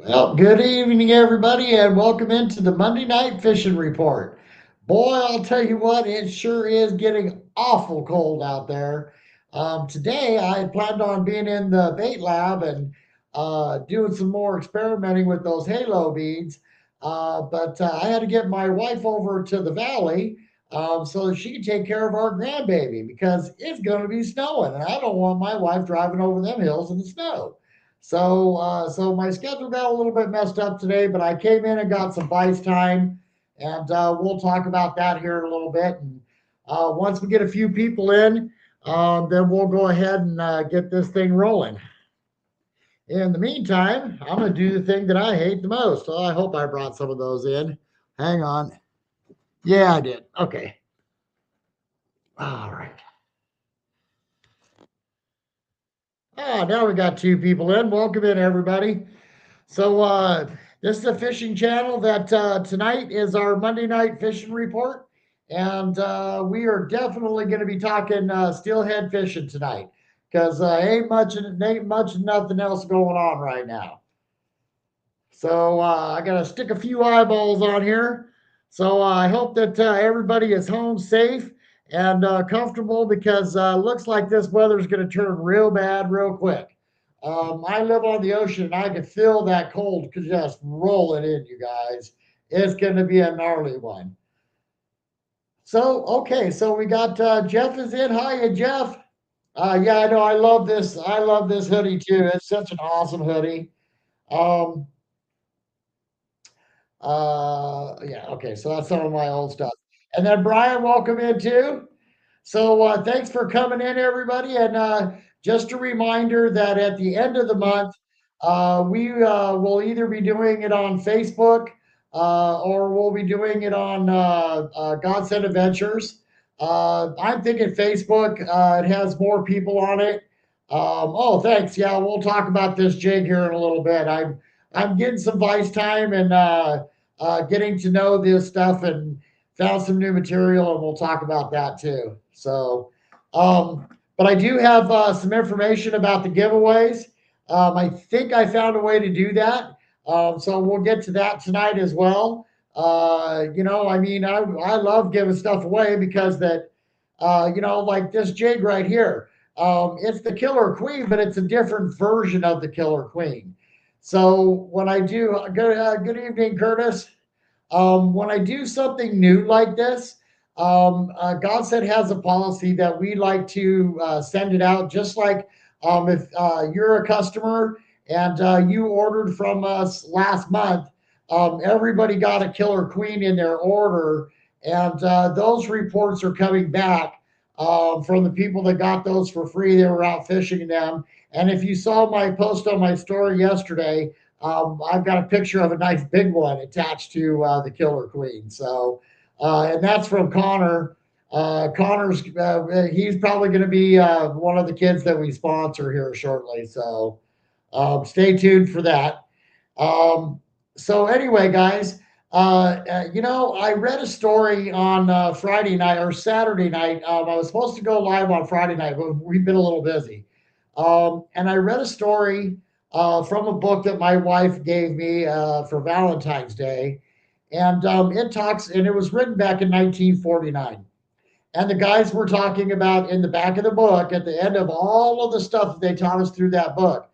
Well, good evening, everybody, and welcome into the Monday Night Fishing Report. Boy, I'll tell you what, it sure is getting awful cold out there. Today, I had planned on being in the bait lab and doing some more experimenting with those halo beads, but I had to get my wife over to the valley so that she could take care of our grandbaby because it's going to be snowing, and I don't want my wife driving over them hills in the snow. So my schedule got a little bit messed up today, but I came in and got some bites time, and we'll talk about that here in a little bit. And once we get a few people in, then we'll go ahead and get this thing rolling. In the meantime, I'm going to do the thing that I hate the most. Oh, I hope I brought some of those in. Hang on. Yeah, I did. Okay. All right. Now we got two people in. Welcome in, everybody. So this is a fishing channel that tonight is our Monday night fishing report, and we are definitely going to be talking steelhead fishing tonight because ain't much nothing else going on right now. So I got to stick a few eyeballs on here. So I hope that everybody is home safe and comfortable because looks like this weather is going to turn real bad real quick. I live on the ocean and I can feel that cold just rolling in, you guys. It's going to be a gnarly one. So, okay, so we got Jeff is in. Hi, Jeff. Yeah, I know. I love this. I love this hoodie too. It's such an awesome hoodie. Um, yeah, okay, so that's some of my old stuff. And then Brian, welcome in too. So thanks for coming in, everybody. And just a reminder that at the end of the month, we will either be doing it on Facebook or we'll be doing it on Godsend Adventures. I'm thinking Facebook. It has more people on it. Oh, thanks. Yeah, we'll talk about this jig here in a little bit. I'm getting some vice time and getting to know this stuff and found some new material, and we'll talk about that too. But I do have some information about the giveaways. I think I found a way to do that. So we'll get to that tonight as well. I mean, I love giving stuff away because like this jig right here. It's the Killer Queen, but it's a different version of the Killer Queen. So when I do, good evening, Curtis. When I do something new like this, Godset has a policy that we like to send it out just like if you're a customer and you ordered from us last month, everybody got a Killer Queen in their order, and those reports are coming back from the people that got those for free. They were out fishing them. And if you saw my post on my story yesterday, I've got a picture of a nice big one attached to the Killer Queen. And that's from Connor. He's probably going to be one of the kids that we sponsor here shortly. So stay tuned for that. Um, so anyway, guys, I read a story on Friday night or Saturday night. I was supposed to go live on Friday night, but we've been a little busy. And I read a story from a book that my wife gave me for Valentine's Day. And it talks, and it was written back in 1949. And the guys were talking about in the back of the book, at the end of all of the stuff that they taught us through that book,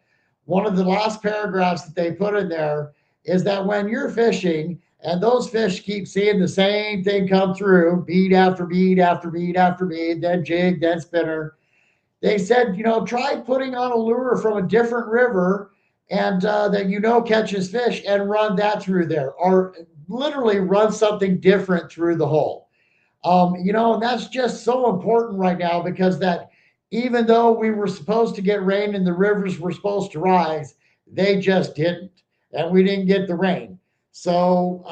one of the last paragraphs that they put in there is that when you're fishing and those fish keep seeing the same thing come through, bead after bead after bead after bead, then jig, then spinner, they said, try putting on a lure from a different river and that catches fish and run that through there, or literally run something different through the hole. And that's just so important right now because that even though we were supposed to get rain and the rivers were supposed to rise, they just didn't, and we didn't get the rain. So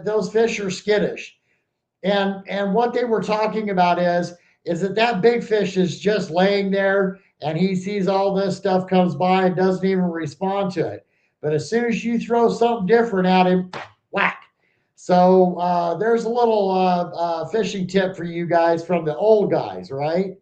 those fish are skittish, and what they were talking about is that big fish is just laying there and he sees all this stuff comes by and doesn't even respond to it. But as soon as you throw something different at him, whack. So there's a little fishing tip for you guys from the old guys, right?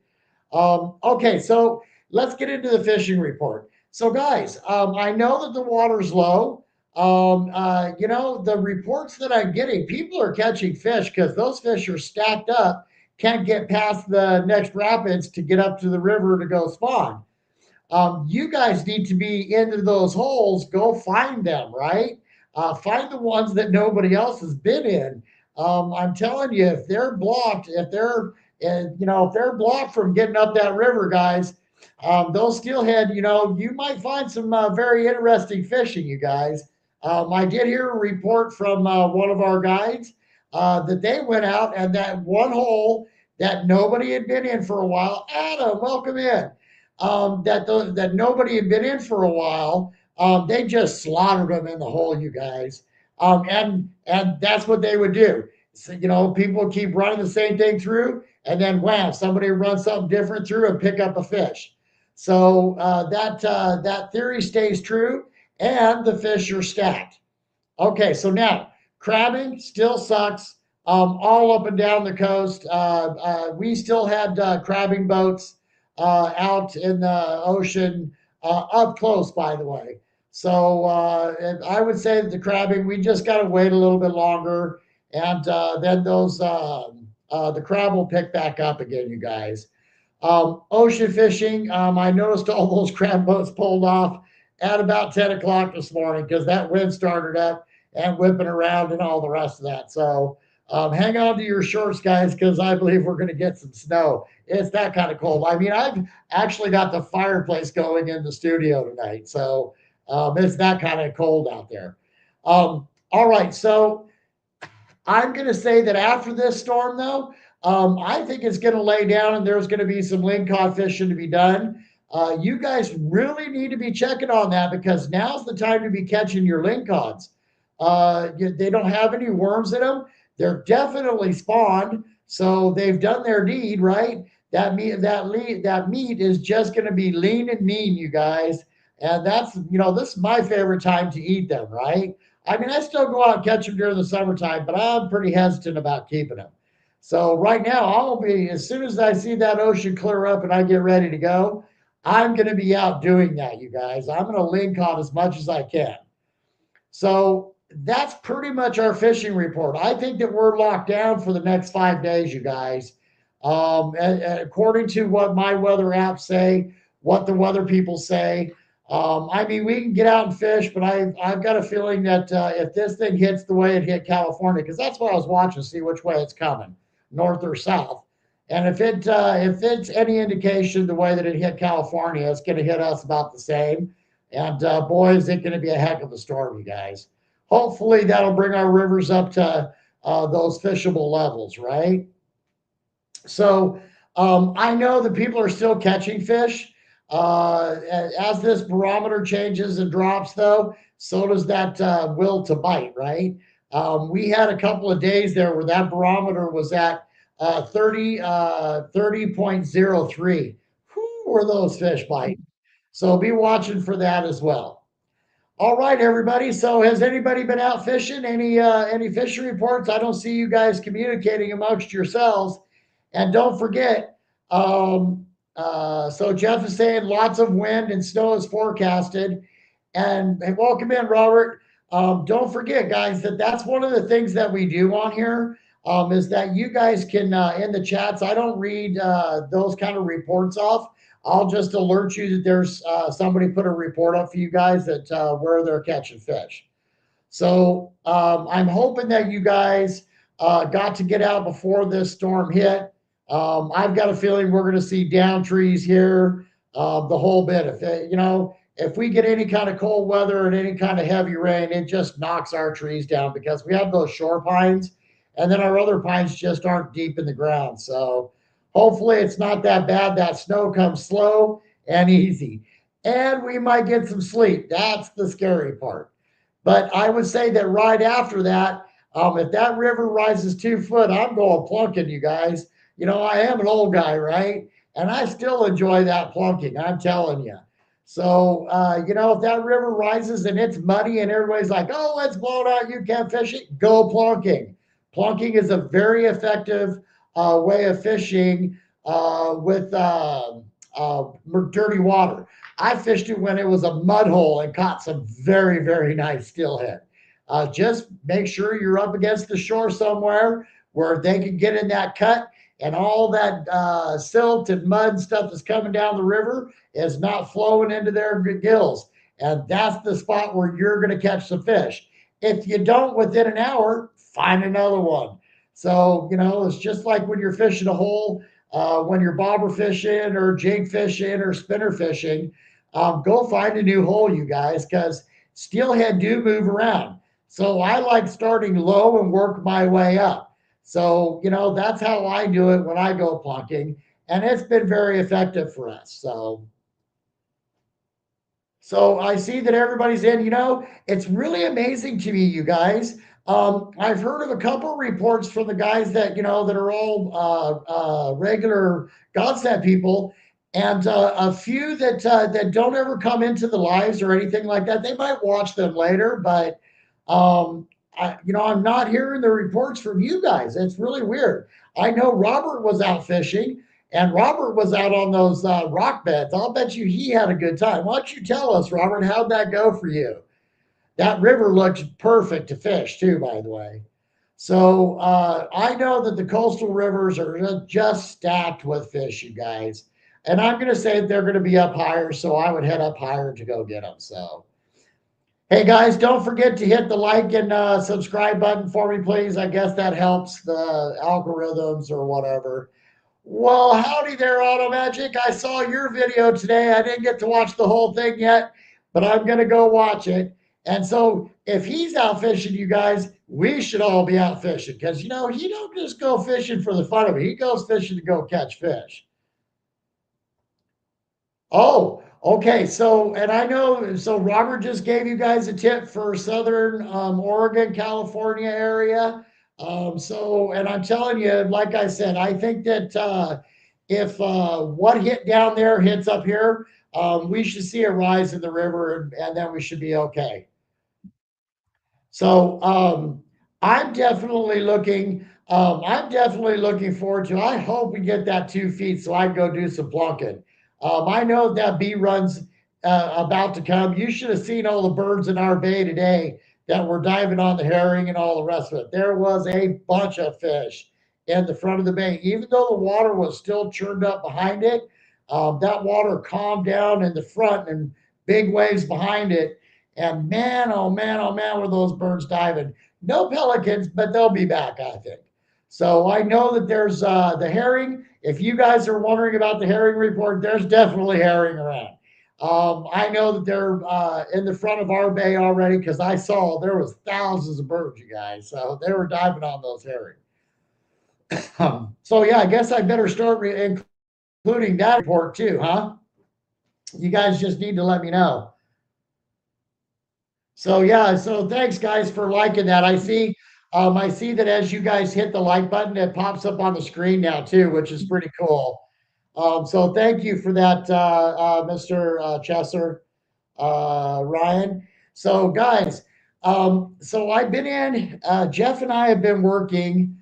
Okay, so let's get into the fishing report. So, guys, I know that the water's low. The reports that I'm getting, people are catching fish because those fish are stacked up, can't get past the next rapids to get up to the river to go spawn. You guys need to be into those holes. Go find them, right? Find the ones that nobody else has been in. I'm telling you, if they're blocked, if they're blocked from getting up that river, guys, those steelhead, you might find some very interesting fishing, you guys. I did hear a report from one of our guides that they went out and that one hole that nobody had been in for a while. Adam, welcome in that nobody had been in for a while. They just slaughtered them in the hole, you guys, and that's what they would do. So, people keep running the same thing through, and then wham, somebody runs something different through and pick up a fish. So that theory stays true, and the fish are stacked. Okay, so now crabbing still sucks all up and down the coast. We still had crabbing boats out in the ocean, up close, by the way. So I would say that the crabbing, we just got to wait a little bit longer, and then the crab will pick back up again, you guys. Ocean fishing, I noticed all those crab boats pulled off at about 10 o'clock this morning because that wind started up and whipping around and all the rest of that. So hang on to your shorts, guys, because I believe we're going to get some snow. It's that kind of cold. I mean, I've actually got the fireplace going in the studio tonight. So it's that kind of cold out there. All right. So I'm going to say that after this storm, though, I think it's going to lay down and there's going to be some lingcod fishing to be done. You guys really need to be checking on that because now's the time to be catching your lingcods. They don't have any worms in them. They're definitely spawned, so they've done their deed, right? That meat is just going to be lean and mean, you guys. And this is my favorite time to eat them, right? I mean, I still go out and catch them during the summertime, but I'm pretty hesitant about keeping them. So right now, I'll be as soon as I see that ocean clear up and I get ready to go, I'm going to be out doing that, you guys. I'm going to link on as much as I can. So that's pretty much our fishing report. I think that we're locked down for the next 5 days, you guys. And according to what my weather apps say, what the weather people say, I mean, we can get out and fish, but I've got a feeling that if this thing hits the way it hit California, because that's what I was watching, to see which way it's coming, north or south. And if it's any indication the way that it hit California, it's going to hit us about the same. And boy, is it going to be a heck of a storm, you guys. Hopefully, that'll bring our rivers up to those fishable levels, right? So I know that people are still catching fish. As this barometer changes and drops, though, so does that will to bite, right? We had a couple of days there where that barometer was at 30.03. Who were those fish biting? So be watching for that as well. All right, everybody. So has anybody been out fishing? Any fishing reports? I don't see you guys communicating amongst yourselves. And don't forget, so Jeff is saying lots of wind and snow is forecasted. And welcome in, Robert. Don't forget, guys, that's one of the things that we do on here is that you guys can, in the chats, I don't read those kind of reports off. I'll just alert you that there's somebody put a report up for you guys that where they're catching fish. So I'm hoping that you guys got to get out before this storm hit. I've got a feeling we're going to see down trees here the whole bit. If we get any kind of cold weather and any kind of heavy rain, it just knocks our trees down because we have those shore pines, and then our other pines just aren't deep in the ground. So hopefully it's not that bad. That snow comes slow and easy, and we might get some sleep. That's the scary part. But I would say that right after that, if that river rises 2 foot, I'm going plunking, you guys. I am an old guy, right? And I still enjoy that plunking, I'm telling you. So, if that river rises and it's muddy and everybody's like, oh, let's blow it out, you can't fish it, go plunking. Plunking is a very effective way of fishing with dirty water. I fished it when it was a mud hole and caught some very, very nice steelhead. Just make sure you're up against the shore somewhere where they can get in that cut and all that silt and mud stuff that's coming down the river is not flowing into their gills. And that's the spot where you're going to catch the fish. If you don't within an hour, find another one. So, it's just like when you're fishing a hole, when you're bobber fishing or jig fishing or spinner fishing, go find a new hole, you guys, because steelhead do move around. So I like starting low and work my way up. So, that's how I do it when I go plunking. And it's been very effective for us. So I see that everybody's in. It's really amazing to me, you guys. I've heard of a couple reports from the guys that that are all regular Godsend people, and a few that don't ever come into the lives or anything like that. They might watch them later, but I'm not hearing the reports from you guys. It's really weird. I know Robert was out fishing. And Robert was out on those rock beds. I'll bet you he had a good time. Why don't you tell us, Robert, how'd that go for you? That river looks perfect to fish, too, by the way. So I know that the coastal rivers are just stacked with fish, you guys. And I'm going to say they're going to be up higher, so I would head up higher to go get them. So, hey, guys, don't forget to hit the like and subscribe button for me, please. I guess that helps the algorithms or whatever. Well, howdy there, Auto Magic. I saw your video today. I didn't get to watch the whole thing yet, but I'm going to go watch it. And so if he's out fishing, you guys, we should all be out fishing because, he don't just go fishing for the fun of it. He goes fishing to go catch fish. Oh, okay. So, and I know, so Robert just gave you guys a tip for Southern Oregon, California area. And I'm telling you, like I said, I think that if what hit down there hits up here, we should see a rise in the river and then we should be okay. So I'm definitely looking forward to. I hope we get that 2 feet so I can go do some plunking. I know that bee run's about to come. You should have seen all the birds in our bay today that were diving on the herring and all the rest of it. There was a bunch of fish in the front of the bay, even though the water was still churned up behind it. That water calmed down in the front and big waves behind it, and man, oh man, oh man, were those birds diving. No pelicans, but they'll be back, I think. So I know that there's the herring. If you guys are wondering about the herring report, there's definitely herring around. I know that they're in the front of our bay already because I saw there was thousands of birds, you guys. So they were diving on those herring. So yeah, I guess I better start including that report too, huh? You guys just need to let me know. So yeah, so thanks guys for liking that. I see that as you guys hit the like button, it pops up on the screen now too, which is pretty cool. So thank you for that, Mr. Chesser, Ryan. So guys, so I've been in. Jeff and I have been working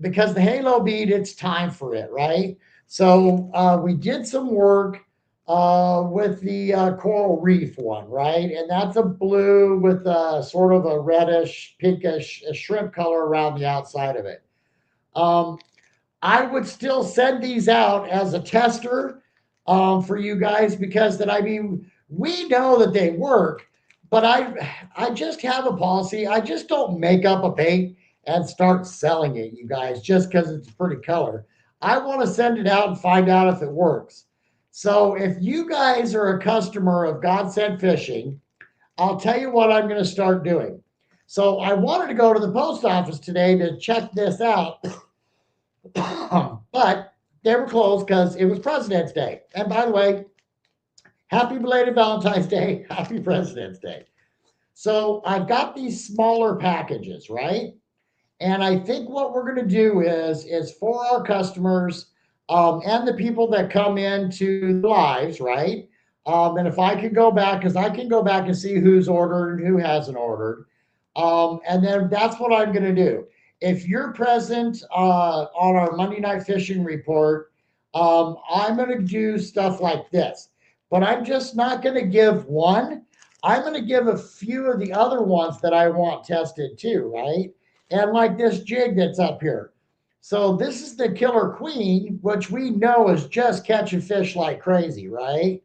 because the Halo bead, it's time for it, right? So we did some work with the coral reef one, right? And that's a blue with sort of a reddish, pinkish shrimp color around the outside of it. Um, I would still send these out as a tester for you guys because that I mean we know that they work, but I just have a policy. I just don't make up a bait and start selling it, you guys, just because it's a pretty color. I want to send it out and find out if it works. So if you guys are a customer of Godsend Fishing, I'll tell you what I'm going to start doing. So I wanted to go to the post office today to check this out, but they were closed because it was President's Day. And by the way, happy belated Valentine's Day, happy President's Day. So I've got these smaller packages, right? And I think what we're going to do is for our customers and the people that come into the lives, right? And if I could go back, because I can go back and see who's ordered and who hasn't ordered. And then that's what I'm going to do. If you're present on our Monday Night Fishing report, I'm going to do stuff like this. but I'm just not going to give one. I'm going to give a few of the other ones that I want tested too, right? And like this jig that's up here. So this is the Killer Queen, which we know is just catching fish like crazy, right?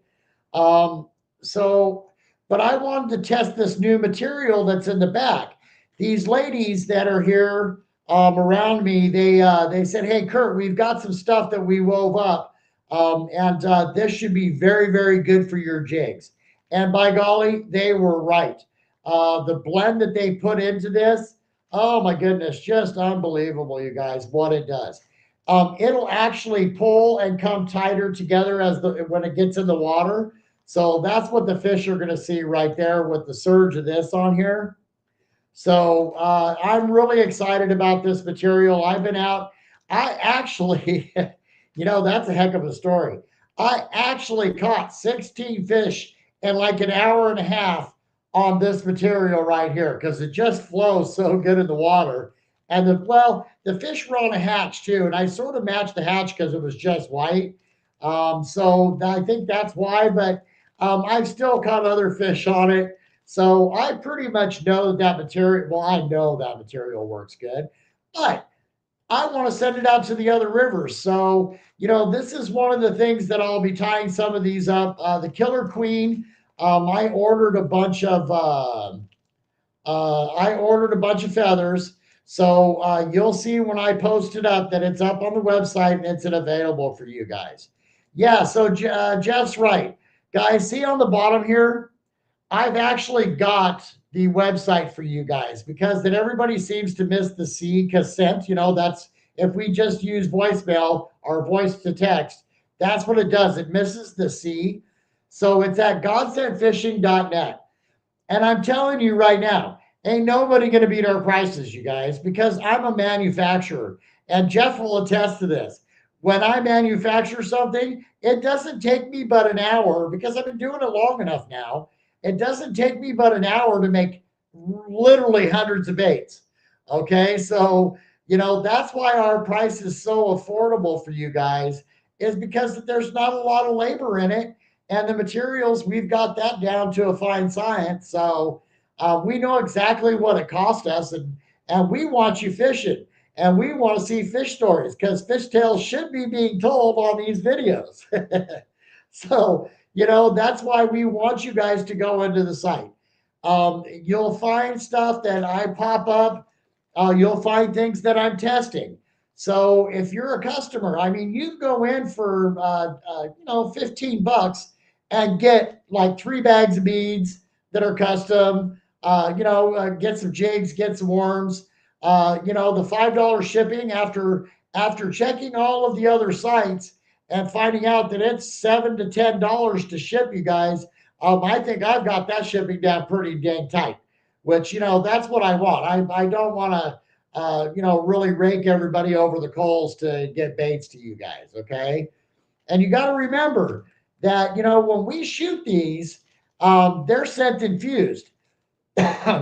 Um, so, but I wanted to test this new material that's in the back. These ladies that are here around me, they said, "Hey, Kurt, we've got some stuff that we wove up, and this should be very, very good for your jigs." And by golly, they were right. The blend that they put into this, oh my goodness, just unbelievable, you guys, what it does. It'll actually pull and come tighter together as the when it gets in the water. So that's what the fish are going to see right there with the surge of this on here. So I'm really excited about this material. I've been out. I actually, that's a heck of a story. I actually caught 16 fish in like an hour and a half on this material right here because it just flows so good in the water. And the fish were on a hatch too, and I sort of matched the hatch because it was just white. So I think that's why. But I've still caught other fish on it. So I pretty much know that material. Well, I know that material works good, but I want to send it out to the other rivers. So, this is one of the things that I'll be tying some of these up. The Killer Queen, I ordered a bunch of feathers. So you'll see when I post it up that it's up on the website and it's available for you guys. Yeah. So Jeff's right, guys. See on the bottom here, I've actually got the website for you guys because then everybody seems to miss the C consent. That's if we just use voicemail or voice to text, that's what it does. It misses the C. So it's at godsentfishing.net. And I'm telling you right now, ain't nobody going to beat our prices, you guys, because I'm a manufacturer. And Jeff will attest to this. When I manufacture something, it doesn't take me but an hour because I've been doing it long enough now. It doesn't take me but an hour to make literally hundreds of baits. Okay. So, that's why our price is so affordable for you guys, is because there's not a lot of labor in it. And the materials, we've got that down to a fine science. So we know exactly what it cost us, and we want you fishing, and we want to see fish stories because fish tales should be being told on these videos. So, that's why we want you guys to go into the site. You'll find stuff that I pop up. You'll find things that I'm testing. So if you're a customer, I mean, you go in for 15 bucks and get like 3 bags of beads that are custom. Get some jigs, get some worms. The $5 shipping after checking all of the other sites and finding out that it's $7 to $10 to ship, you guys. I think I've got that shipping down pretty dang tight. Which that's what I want. I don't want to really rake everybody over the coals to get baits to you guys. Okay. And you got to remember that, when we shoot these, they're scent infused.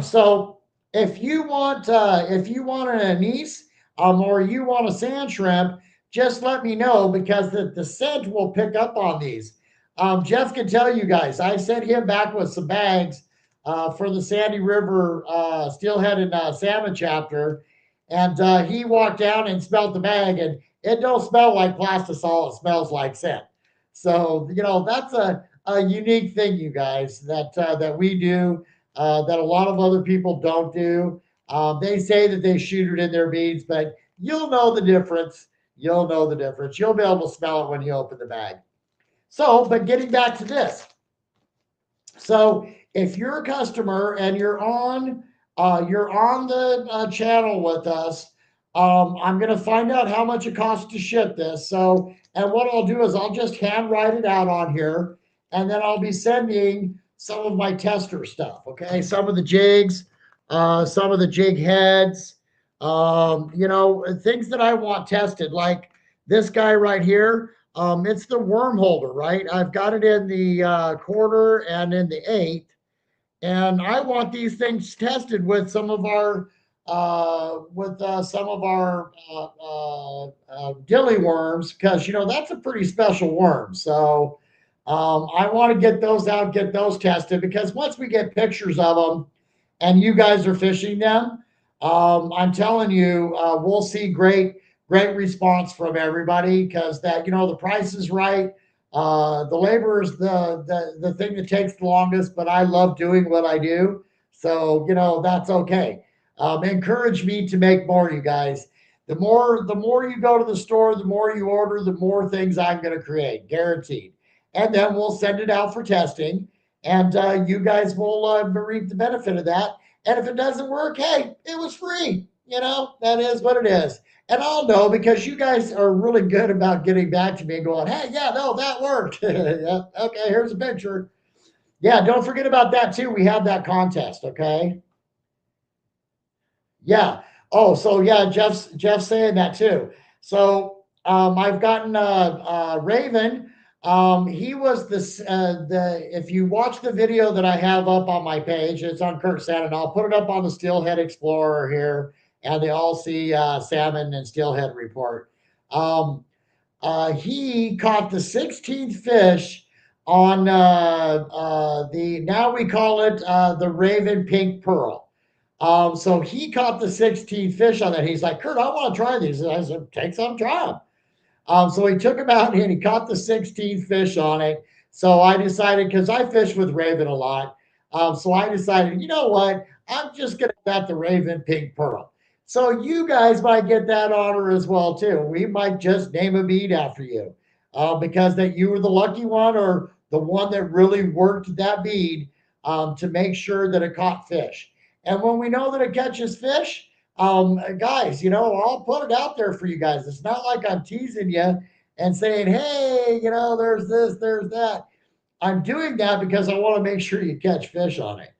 So if you want an anise, or you want a sand shrimp, just let me know because the scent will pick up on these. Jeff can tell you guys, I sent him back with some bags for the Sandy River Steelhead and Salmon chapter, and he walked down and smelled the bag, and it don't smell like plastisol; it smells like scent. So that's a unique thing, you guys, that we do that a lot of other people don't do. They say that they shoot it in their beads, but you'll know the difference. You'll know the difference. You'll be able to smell it when you open the bag. So, but getting back to this. So, if you're a customer and you're on the channel with us, I'm going to find out how much it costs to ship this. So, and what I'll do is I'll just hand write it out on here, and then I'll be sending some of my tester stuff. Okay, some of the jigs, some of the jig heads, things that I want tested, like this guy right here. It's the worm holder, right? I've got it in the quarter and in the eighth, and I want these things tested with some of our dilly worms because that's a pretty special worm. So I want to get those out, get those tested, because once we get pictures of them and you guys are fishing them, I'm telling you, we'll see great response from everybody, because that, the price is right. The labor is the thing that takes the longest, but I love doing what I do. So, that's okay. Encourage me to make more, you guys. The more you go to the store, the more you order, the more things I'm going to create, guaranteed. And then we'll send it out for testing, and you guys will reap the benefit of that. And if it doesn't work, hey, it was free. That is what it is. And I'll know, because you guys are really good about getting back to me and going, hey, yeah, no, that worked. Yeah, okay, here's a picture. Yeah, don't forget about that too. We have that contest, okay? Yeah. Oh, so yeah, Jeff's saying that too. So I've gotten Raven. He was the if you watch the video that I have up on my page, it's on Kurt Salmon. I'll put it up on the Steelhead Explorer here, and the All Sea Salmon and Steelhead report. Um, he caught the 16th fish on the, now we call it the Raven Pink Pearl. So he caught the 16th fish on that. He's like, Kurt, I want to try these. And I said, take some, try them. So he took him out and he caught the 16th fish on it. So I decided, because I fish with Raven a lot. So I decided, you know what? I'm just going to bet the Raven Pink Pearl. So you guys might get that honor as well too. We might just name a bead after you, because that you were the lucky one, or the one that really worked that bead to make sure that it caught fish. And when we know that it catches fish, guys, I'll put it out there for you guys. It's not like I'm teasing you and saying, hey, there's this, there's that. I'm doing that because I want to make sure you catch fish on it.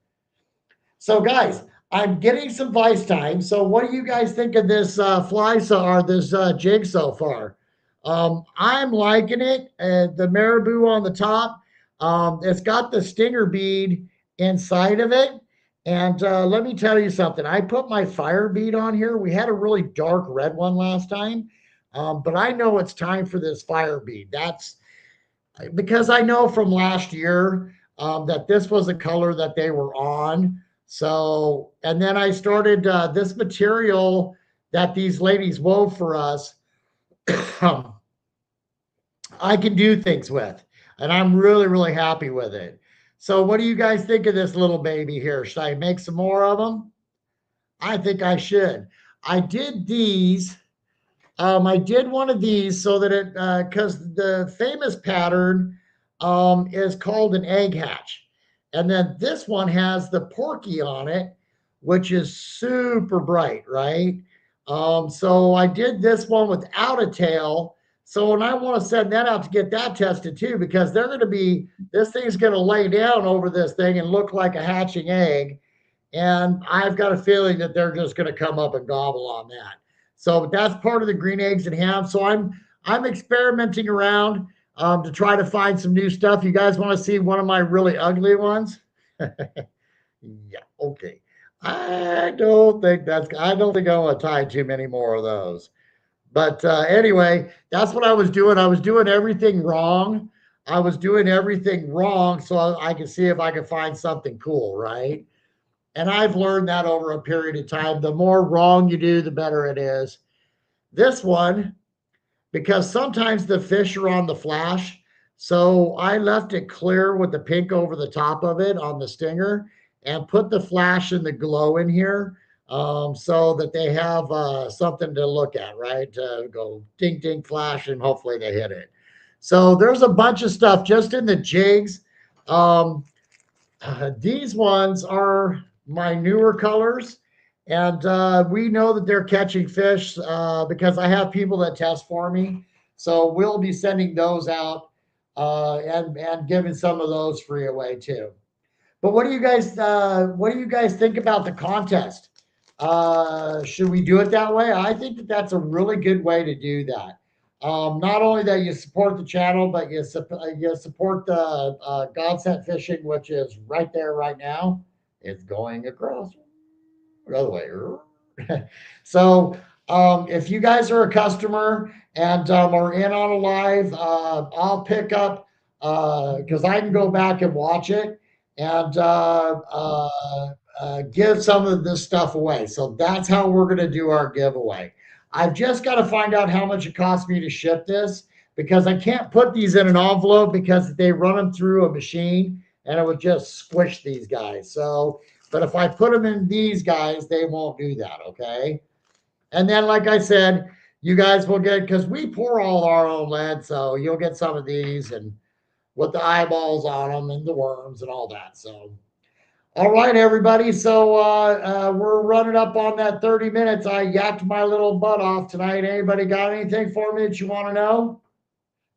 So, guys, I'm getting some vice time. So, what do you guys think of this or this jig so far? I'm liking it. The marabou on the top. It's got the stinger bead inside of it. And let me tell you something. I put my fire bead on here. We had a really dark red one last time, but I know it's time for this fire bead. That's because I know from last year that this was a color that they were on. So, and then I started this material that these ladies wove for us. I can do things with, and I'm really, really happy with it. So, what do you guys think of this little baby here? Should I make some more of them? I think I should. I did these. I did one of these so that it, because the famous pattern is called an egg hatch. And then this one has the porky on it, which is super bright, right? So I did this one without a tail. So when I want to send that out to get that tested too, because they're going to be, this thing's going to lay down over this thing and look like a hatching egg. And I've got a feeling that they're just going to come up and gobble on that. So that's part of the green eggs and ham. So I'm experimenting around to try to find some new stuff. You guys want to see one of my really ugly ones? Yeah, okay. I don't think I want to tie too many more of those. But anyway, that's what I was doing. I was doing everything wrong. I was doing everything wrong so I could see if I could find something cool, right? And I've learned that over a period of time. The more wrong you do, the better it is. This one, because sometimes the fish are on the flash. So I left it clear with the pink over the top of it on the stinger, and put the flash and the glow in here, so that they have something to look at, right? To go ding, ding, flash, and hopefully they hit it. So there's a bunch of stuff just in the jigs. Um, these ones are my newer colors, and we know that they're catching fish because I have people that test for me. So we'll be sending those out and giving some of those free away too. But what do you guys think about the contest? Should we do it that way? I think that that's a really good way to do that. Not only that you support the channel, but you support the Godset Fishing, which is right there right now. It's going across the other way. So if you guys are a customer and are in on a live, I'll pick up because I can go back and watch it and give some of this stuff away. So that's how we're going to do our giveaway. I've just got to find out how much it costs me to ship this because I can't put these in an envelope because they run them through a machine and it would just squish these guys. So, but if I put them in these guys, they won't do that. Okay. And then, like I said, you guys will get because we pour all our own lead, so you'll get some of these and with the eyeballs on them and the worms and all that. So, all right, everybody. So we're running up on that 30 minutes. I yacked my little butt off tonight. Anybody got anything for me that you want to know?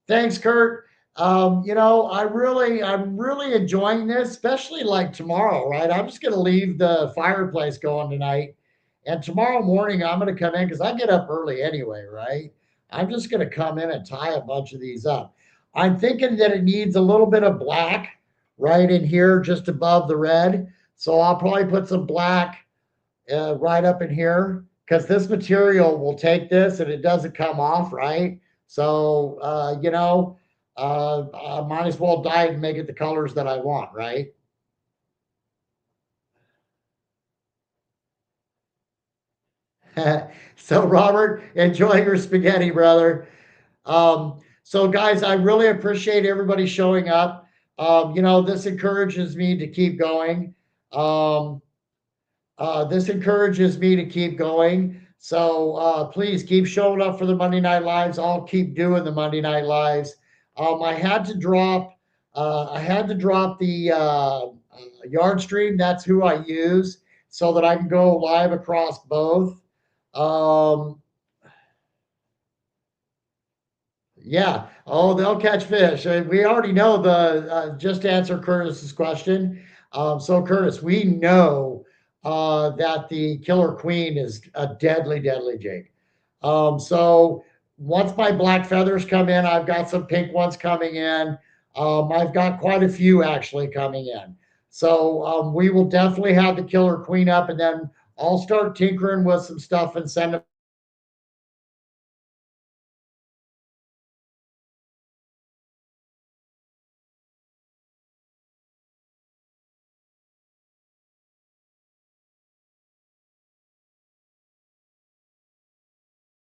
Thanks, Kurt. I'm really enjoying this, especially like tomorrow, right? I'm just going to leave the fireplace going tonight. And tomorrow morning, I'm going to come in because I get up early anyway, right? I'm just going to come in and tie a bunch of these up. I'm thinking that it needs a little bit of black right in here, just above the red. So I'll probably put some black right up in here because this material will take this and it doesn't come off, right? So, I might as well dye it and make it the colors that I want, right? So, Robert, enjoy your spaghetti, brother. So, guys, I really appreciate everybody showing up. This encourages me to keep going. Um, this encourages me to keep going. So please keep showing up for the Monday Night Lives. I'll keep doing the Monday Night Lives. I had to drop the yard stream. That's who I use so that I can go live across both. Um, Yeah. Oh, they'll catch fish. We already know just to answer Curtis's question. So, Curtis, we know that the killer queen is a deadly, deadly jig. So, once my black feathers come in, I've got some pink ones coming in. I've got quite a few actually coming in. So, we will definitely have the killer queen up, and then I'll start tinkering with some stuff and send them